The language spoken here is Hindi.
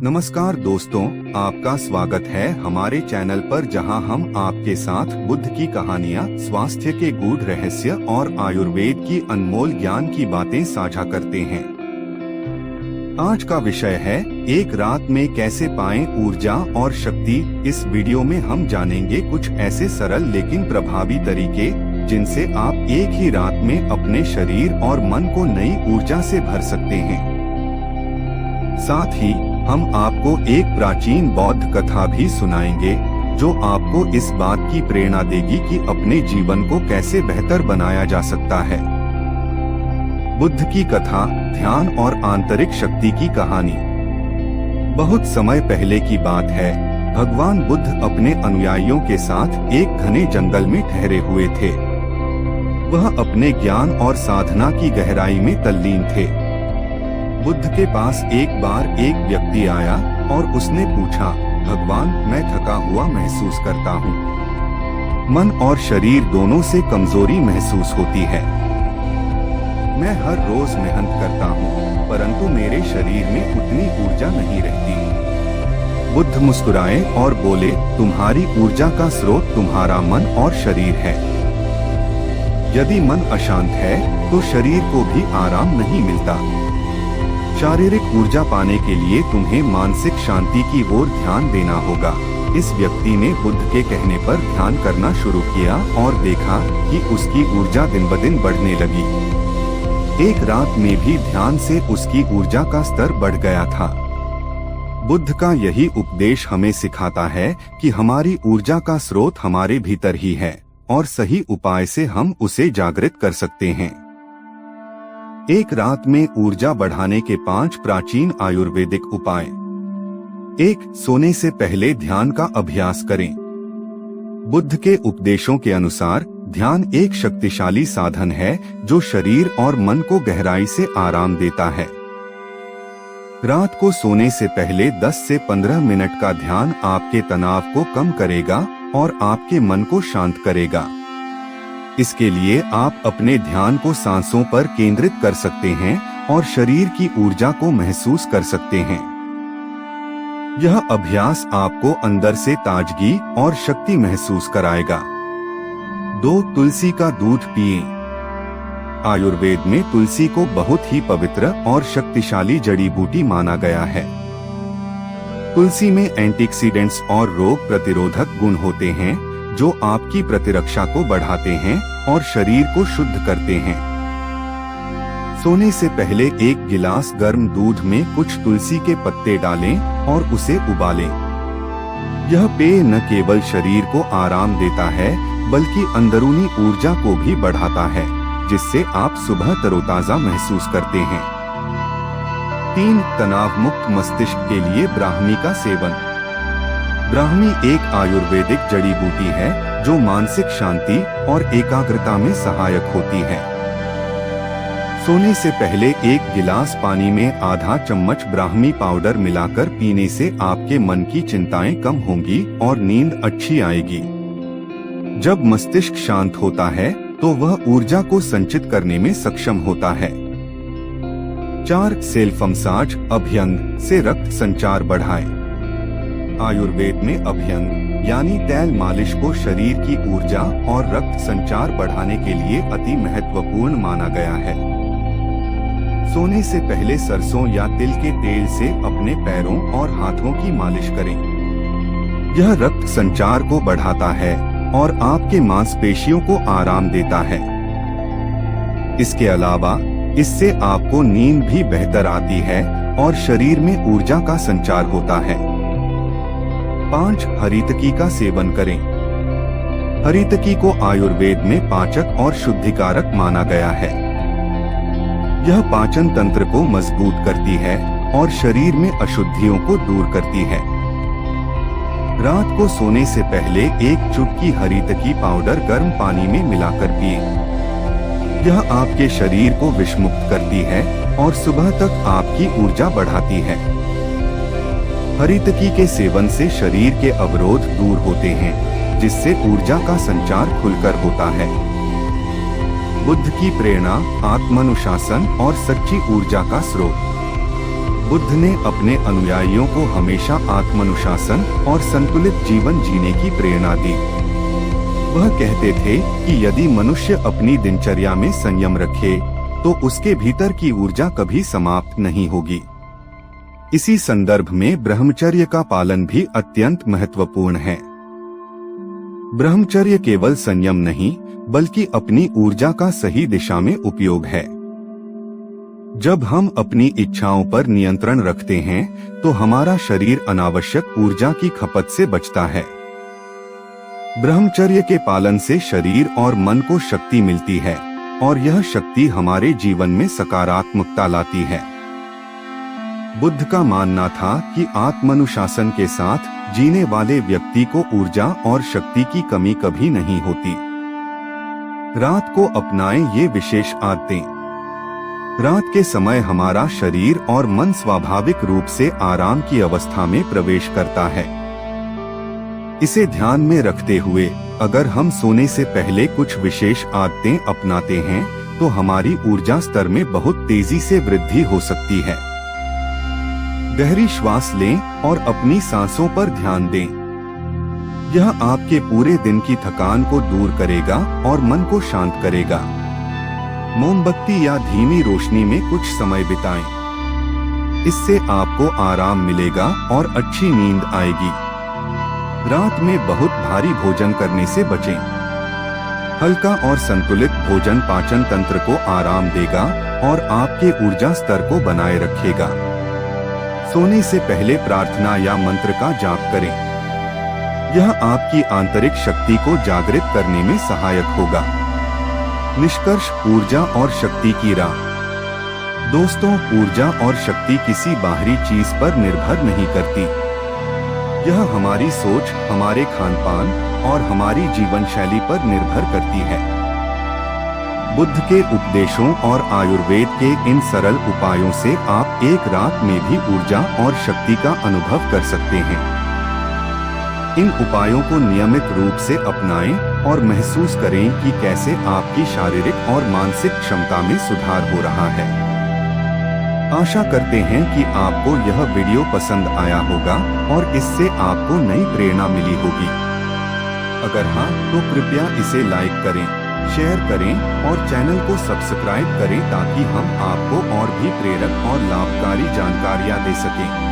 नमस्कार दोस्तों, आपका स्वागत है हमारे चैनल पर जहां हम आपके साथ बुद्ध की कहानियां, स्वास्थ्य के गूढ़ रहस्य और आयुर्वेद की अनमोल ज्ञान की बातें साझा करते हैं। आज का विषय है एक रात में कैसे पाएं ऊर्जा और शक्ति। इस वीडियो में हम जानेंगे कुछ ऐसे सरल लेकिन प्रभावी तरीके जिनसे आप एक ही रात में अपने शरीर और मन को नई ऊर्जा से भर सकते हैं। साथ ही हम आपको एक प्राचीन बौद्ध कथा भी सुनाएंगे जो आपको इस बात की प्रेरणा देगी कि अपने जीवन को कैसे बेहतर बनाया जा सकता है। बुद्ध की कथा, ध्यान और आंतरिक शक्ति की कहानी। बहुत समय पहले की बात है, भगवान बुद्ध अपने अनुयायियों के साथ एक घने जंगल में ठहरे हुए थे। वह अपने ज्ञान और साधना की गहराई में तल्लीन थे। बुद्ध के पास एक बार एक व्यक्ति आया और उसने पूछा, भगवान, मैं थका हुआ महसूस करता हूँ। मन और शरीर दोनों से कमजोरी महसूस होती है। मैं हर रोज मेहनत करता हूँ, परंतु मेरे शरीर में उतनी ऊर्जा नहीं रहती। बुद्ध मुस्कुराए और बोले, तुम्हारी ऊर्जा का स्रोत तुम्हारा मन और शरीर है। यदि मन अशांत है तो शरीर को भी आराम नहीं मिलता। शारीरिक ऊर्जा पाने के लिए तुम्हें मानसिक शांति की ओर ध्यान देना होगा। इस व्यक्ति ने बुद्ध के कहने पर ध्यान करना शुरू किया और देखा कि उसकी ऊर्जा दिन ब दिन बढ़ने लगी। एक रात में भी ध्यान से उसकी ऊर्जा का स्तर बढ़ गया था। बुद्ध का यही उपदेश हमें सिखाता है कि हमारी ऊर्जा का स्रोत हमारे भीतर ही है और सही उपाय से हम उसे जागृत कर सकते हैं। एक रात में ऊर्जा बढ़ाने के 5 प्राचीन आयुर्वेदिक उपाय। 1. सोने से पहले ध्यान का अभ्यास करें। बुद्ध के उपदेशों के अनुसार ध्यान एक शक्तिशाली साधन है जो शरीर और मन को गहराई से आराम देता है। रात को सोने से पहले 10 से 15 मिनट का ध्यान आपके तनाव को कम करेगा और आपके मन को शांत करेगा। इसके लिए आप अपने ध्यान को सांसों पर केंद्रित कर सकते हैं और शरीर की ऊर्जा को महसूस कर सकते हैं। यह अभ्यास आपको अंदर से ताजगी और शक्ति महसूस कराएगा। 2. तुलसी का दूध पिएं। आयुर्वेद में तुलसी को बहुत ही पवित्र और शक्तिशाली जड़ी बूटी माना गया है। तुलसी में एंटीऑक्सीडेंट्स और रोग प्रतिरोधक गुण होते हैं जो आपकी प्रतिरक्षा को बढ़ाते हैं और शरीर को शुद्ध करते हैं। सोने से पहले 1 गिलास गर्म दूध में कुछ तुलसी के पत्ते डालें और उसे उबालें। यह पेय न केवल शरीर को आराम देता है बल्कि अंदरूनी ऊर्जा को भी बढ़ाता है, जिससे आप सुबह तरोताजा महसूस करते हैं। 3. तनाव मुक्त मस्तिष्क के लिए ब्राह्मी का सेवन। ब्राह्मी एक आयुर्वेदिक जड़ी बूटी है जो मानसिक शांति और एकाग्रता में सहायक होती है। सोने से पहले 1 गिलास पानी में आधा चम्मच ब्राह्मी पाउडर मिलाकर पीने से आपके मन की चिंताएं कम होंगी और नींद अच्छी आएगी। जब मस्तिष्क शांत होता है तो वह ऊर्जा को संचित करने में सक्षम होता है। 4. सेल्फ मसाज, अभ्यंग से रक्त संचार बढ़ाएं। आयुर्वेद में अभ्यंग यानी तैल मालिश को शरीर की ऊर्जा और रक्त संचार बढ़ाने के लिए अति महत्वपूर्ण माना गया है। सोने से पहले सरसों या तिल के तेल से अपने पैरों और हाथों की मालिश करें। यह रक्त संचार को बढ़ाता है और आपके मांसपेशियों को आराम देता है। इसके अलावा इससे आपको नींद भी बेहतर आती है और शरीर में ऊर्जा का संचार होता है। 5. हरितकी का सेवन करें। हरितकी को आयुर्वेद में पाचक और शुद्धिकारक माना गया है। यह पाचन तंत्र को मजबूत करती है और शरीर में अशुद्धियों को दूर करती है। रात को सोने से पहले 1 चुटकी हरितकी पाउडर गर्म पानी में मिलाकर पिएं। यह आपके शरीर को विषमुक्त करती है और सुबह तक आपकी ऊर्जा बढ़ाती है। हरितकी के सेवन से शरीर के अवरोध दूर होते हैं, जिससे ऊर्जा का संचार खुलकर होता है। बुद्ध की प्रेरणा, आत्मानुशासन और सच्ची ऊर्जा का स्रोत। बुद्ध ने अपने अनुयायियों को हमेशा आत्मानुशासन और संतुलित जीवन जीने की प्रेरणा दी। वह कहते थे कि यदि मनुष्य अपनी दिनचर्या में संयम रखे तो उसके भीतर की ऊर्जा कभी समाप्त नहीं होगी। इसी संदर्भ में ब्रह्मचर्य का पालन भी अत्यंत महत्वपूर्ण है। ब्रह्मचर्य केवल संयम नहीं बल्कि अपनी ऊर्जा का सही दिशा में उपयोग है। जब हम अपनी इच्छाओं पर नियंत्रण रखते हैं तो हमारा शरीर अनावश्यक ऊर्जा की खपत से बचता है। ब्रह्मचर्य के पालन से शरीर और मन को शक्ति मिलती है और यह शक्ति हमारे जीवन में सकारात्मकता लाती है। बुद्ध का मानना था कि आत्मानुशासन के साथ जीने वाले व्यक्ति को ऊर्जा और शक्ति की कमी कभी नहीं होती। रात को अपनाएं ये विशेष आदतें। रात के समय हमारा शरीर और मन स्वाभाविक रूप से आराम की अवस्था में प्रवेश करता है। इसे ध्यान में रखते हुए अगर हम सोने से पहले कुछ विशेष आदतें अपनाते हैं तो हमारी ऊर्जा स्तर में बहुत तेजी से वृद्धि हो सकती है। गहरी श्वास लें और अपनी सांसों पर ध्यान दें। यह आपके पूरे दिन की थकान को दूर करेगा और मन को शांत करेगा। मोमबत्ती या धीमी रोशनी में कुछ समय बिताएं। इससे आपको आराम मिलेगा और अच्छी नींद आएगी। रात में बहुत भारी भोजन करने से बचें। हल्का और संतुलित भोजन पाचन तंत्र को आराम देगा और आपके ऊर्जा स्तर को बनाए रखेगा। सोने से पहले प्रार्थना या मंत्र का जाप करें। यह आपकी आंतरिक शक्ति को जागृत करने में सहायक होगा। निष्कर्ष, ऊर्जा और शक्ति की राह। दोस्तों, ऊर्जा और शक्ति किसी बाहरी चीज पर निर्भर नहीं करती। यह हमारी सोच, हमारे खानपान और हमारी जीवन शैली पर निर्भर करती है। बुद्ध के उपदेशों और आयुर्वेद के इन सरल उपायों से आप एक रात में भी ऊर्जा और शक्ति का अनुभव कर सकते हैं। इन उपायों को नियमित रूप से अपनाएं और महसूस करें कि कैसे आपकी शारीरिक और मानसिक क्षमता में सुधार हो रहा है। आशा करते हैं कि आपको यह वीडियो पसंद आया होगा और इससे आपको नई प्रेरणा मिली होगी। अगर हाँ तो कृपया इसे लाइक करें, शेयर करें और चैनल को सब्सक्राइब करें ताकि हम आपको और भी प्रेरक और लाभकारी जानकारियाँ दे सकें।